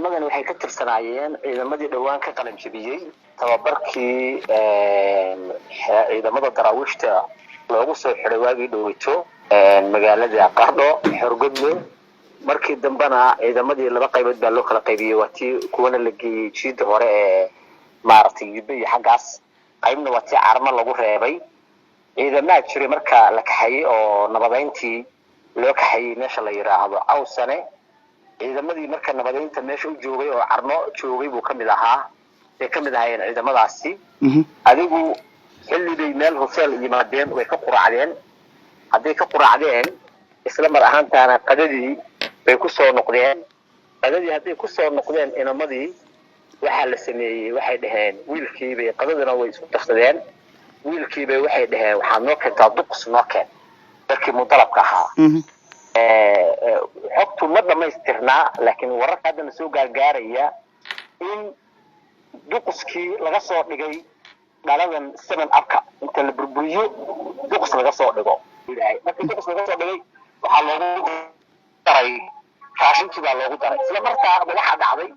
ciidamadan waxay ka tirsanaayeen ciidamadii dhawaan ka qalan jabiyay tababarkii ciidamada daraawiishta loogu soo xiray waagii dhaweyto magaalada Qardho Xorgodle markii dambana ciidamadii laba qaybood baa loo kala qaybiyay waatii kuwana la geeyay jiida hore ee maartay iyo xagaas qaybna waatii arma lagu reebay ciidamada jiray marka la kaxayay oo nabadeyntii loo kaxayay meesha la yiraahdo Awsane ciidamadii marka nabadeynta meesha u joogay oo Arno joogay buu kamid ahaa ee kamid ahaayeen ciidamadaasi adigu xilliday meel hotel yimaadeen way ka quraacdeen haday ka quraacdeen isla mar ahaantaana qadadii bay ku soo noqdeen qadadii haday ku soo noqdeen inamadii waxa la sameeyay waxay dhaheen wiilkii bay qadadana way isku taqsadeen wiilkii bay waxay dhaheen waxa noo keentaa duqs noo keen dadkii mudalabka ahaa xogtu ma dhamaystirnaa laakiin wararka hadda soo gaargaaraya in duqskii laga soo dhigay dhaladan 7 inta la burburiyo duqs laga soo dhigo markii duqs laga soo dhigay waxa loogu daray raashinkii baa loogu daray isla markaa waxa dhacday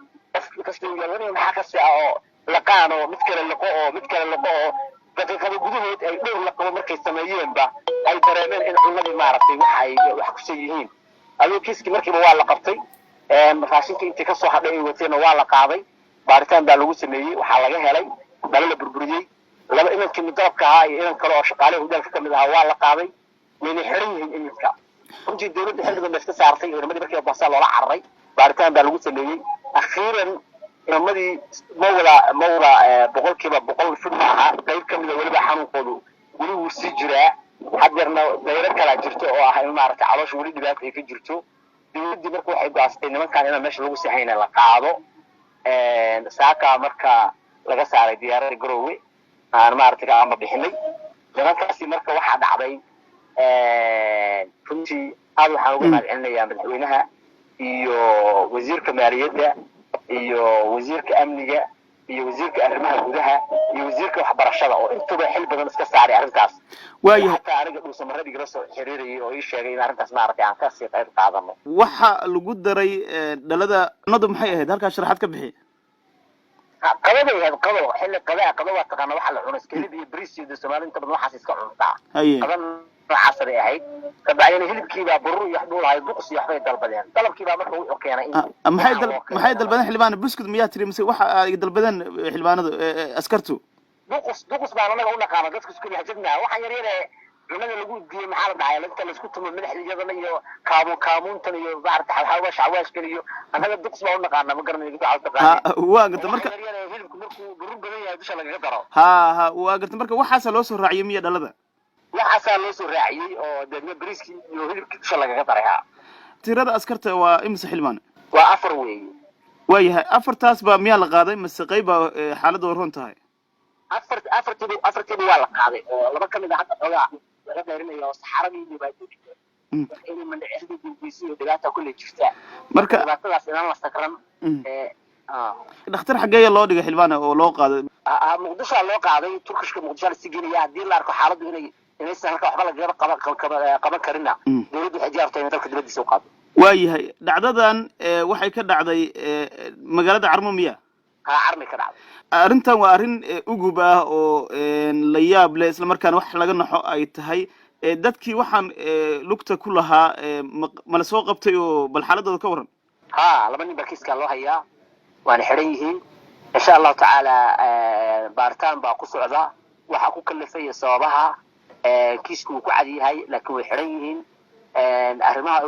kasta yaalana maxaa ka sii oo laqaano mid kale laqo oo daqiiqado gudahood ay dhowr laqabo markay sameeyeenba ay dareemeen in cunnadii maaragtay wax ku soo yihiin alookiiski markiiba waa la qabtay raashinkii intii ka soo hadhay wateena waa la qaaday baaritaan baa lagu sameeyay waxa laga helay dal la burburiyay laba inankii mudabka ahaa iyo inan kale oo shaqaale hudalka kamid ahaa waa la qaaday wayna xiran yihiin iminka runtii dawladda xilligan iska saartay ciidamadii markii baasa loola cararay baaritaan baa lagu sameeyay akhiiran ciidamadii mawla boqolkiiba boqol fudnaha qayb kamid ah waliba xanuunkoodu wali uu sii jiraa hadeerna dayro kala jirto oo ah in maaragtay caloosh wali dhibaato ay ka jirto dawladda markii waxay go'aastay nimankan in meesha lagu saxayna la qaado saaka marka laga saaray diyaaradda Garowe aan maaragtay ama bixinay nimankaasi marka waxa dhacday runtii aad waxaan uga mahadcelinayaa madaxweynaha iyo wasiirka maaliyadda iyo wasiirka amniga iyo wasiirka arrimaha gudaha iyo wasiirka waxbarashada oo intuba xil badan iska saaray arrintaas waayahay taa aniga dhuusa maradii la soo xiriirayay oo ii sheegay in arrintaas maaragtay aan ka sii qayb qaadano waxa lagu daray dhalada nadu maxay ahayd halka sharaxaad ka bixi qadada xilli qada waa taqana waxa la cuno iskeelid iyo bariis iyo Soomaaliinta badan waxaas iska cuntaa qadan noocaas ay ahayd kabacdina hilibkiiba burur iyo xudul ay duqsi waxbay dalbadeen dalabkiiba marka uu keenay maxay dalbadeen xilbaan buskud miyaa tiri mise waxa ay dalbadeen xilbaanadu askartu duqus baa anaga u naqaana dadku isku xajadna waxa yar yar cunada lagu diiyay maxaa la dhacay inta la isku tumo madaxdiyadana iyo kaamuntan iyo baarta xawaashkan iyo anaga duqus baa u naqaana ma garanayo inta aad taqaan waa garta marka hilibku markuu burur badan yahay dusha laga daro waa garta marka waxaas loo soo raaciyay miya dhalada waxaas loo soo raaciyay oo dadna bariiskii iyo hilibkii dusha laga daray tirada askarta waa imsa xilmaan waa 4 weey waayahay afartaas baa miyaa la qaaday mise qayba xaaladda waroon tahay afartii waa la qaaday oo laba kamid ah hadda xogaa laga dheerinayo saxaradii dhibaatooyinka inay mandhicirada gudbiyay iyo dhibaata kulli jirta marka dhibaatadaas inaan la sakran dhakhtar xageeya loo dhigay xilbaana oo loo qaaday muqdisho loo qaaday turkishka muqdisho la siginaya hadii la arko xaaladdu inay halka waxba laga qaban karina dawladdu waxay jaartay in dalka dibadiisa u qaado waayahay dhacdadan waxay ka dhacday magaalada Carmo miya Carmo ka dhacday arrintan waa arrin ugub ah oo la yaab leh isla markaan wax laga naxo ay tahay dadkii waxaan lugta ku lahaa ma la soo qabtay oo bal xaaladooda ka waran laba nin bakiiska loo hayaa waana xiran yihiin insha Allah taala baartaan baa ku socda waxa ku kalifay sababaha kiisku ku cadiyahay laakiin way xiran yihiin arrimaha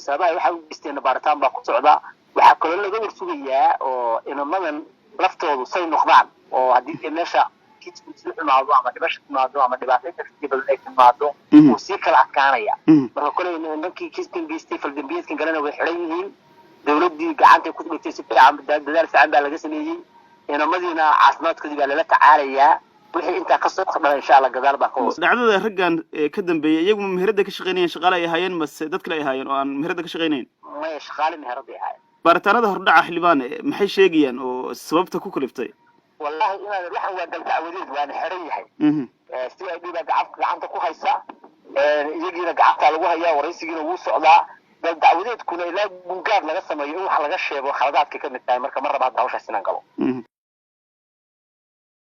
sababaha waxa u geysteen baartaan baa ku socda waxa kale laga warsugayaa oo inamadan laftoodu say noqdaan oo hadii meesha kiisku si xumaado ama dhibaasho xumaado ama dhibaato badan ay xumaado oo si kala adkaanaya marka kale ninkii kiiskan geystay faldambiyeedkan galana way xiran yihiin dawladii gacanta ku dhigtay si fiican dadaal fiican baa laga sameeyay inamadiina caafimaadkoodii baa lala tacaalayaa wixii inta ka soo qodbay insha Allah gadaal baa ka hoos dhacdada raggan ka dambeeyay iyagu meherada ka shaqeynayeen shaqaale ay hayeen mas dad kale ay hayeen oo aan meherada ka shaqeynayn ma shaqaale meherada ay hayeen baaritaanada hordhaca xilbaan maxay sheegayaan oo sababta ku kaliftay wallahi inaad waxan waa dalkacwadeed waan xiran yahay si ay dhiba gacanta ku haysa iyagiina gacanta lagu hayaa waraysigiina wuu socdaa bal dacwadeedkuna ilaa gungaar laga sameeyo in wax laga sheego khaladaadka ka mid tahay marka mar labaad hawshaas inaan galo